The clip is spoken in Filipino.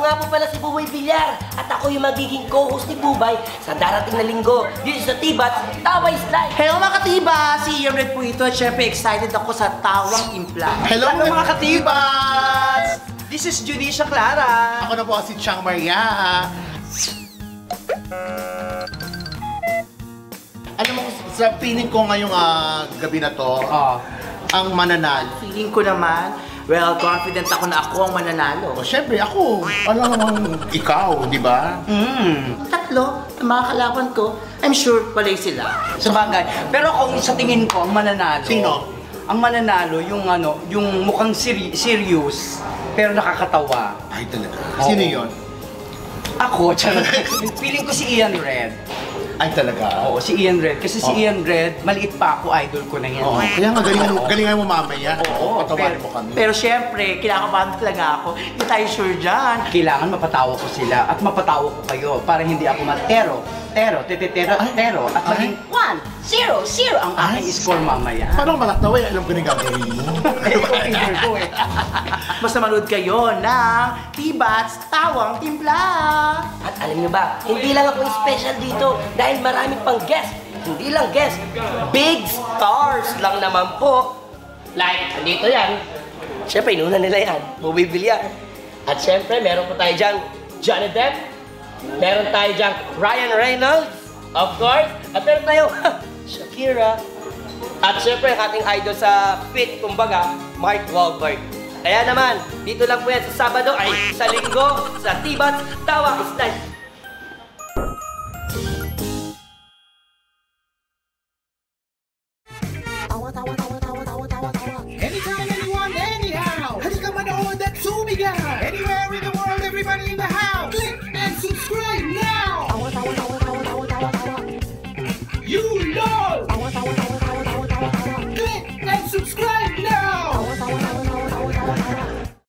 nga po pala si Bubay Villar at ako yung magiging co-host ni Bubay sa darating na linggo dito sa Tibats Tawa is Life. Hello mga katiba! Si Ian Red po ito at syempre excited ako sa Tawang Impla. Hello mga katibas! This is Judicia Clara. Ako na po si Chang Maria. Alam mo, sa feeling ko ngayong gabi na to, ang mananalo. Feeling ko naman, well, confident ako na ako ang mananalo. O, syempre ako, alam mo ikaw, di ba? Tatlo, ang mga kalaban ko, I'm sure palay sila. Sa bagay. Pero kung sa tingin ko, ang mananalo. Sino? Ang mananalo, yung yung mukhang serious, pero nakakatawa. Ay talaga. Oo. Sino yun? Ako, charot. Feeling ko si Ian Red. Ay talaga. Oo, si Ian Red. Kasi si Ian Red, maliit pa ako, idol ko na yan. Oo. Kaya nga galingan mo mamaya. Oo, patawarin mo kami. Pero syempre, kinakabahan talaga ako. Hindi tayo sure dyan. Kailangan mapatawa ko sila at mapatawa ko kayo para hindi ako matero, tero, at maging 1-0-0 ang aking score mamaya. Parang malatawa, alam ko na yung gagawin mo. Finger ko eh. Basta manood kayo ng Tibats Tawang Timpla. At alam niyo ba, hindi lang ako yung special dito dahil marami pang guest. Hindi lang guest, big stars lang naman po. Like, andito yan. Siyempre, inuna nila yan, Bubay Villar. At siyempre, meron po tayo dyan, Johnny Depp. Meron tayo dyan, Ryan Reynolds, of course. At meron tayo, Shakira. At siyempre, ating idol sa fit, kumbaga, Mark Wahlberg. Kaya naman, dito lang po yan sa Sabado, ay sa Linggo, sa Tibats Tawa is Life. Anytime, anyone, anyhow. Halika manood at sumigaw. Anywhere in the world, everybody in the house. Click and subscribe now. You know.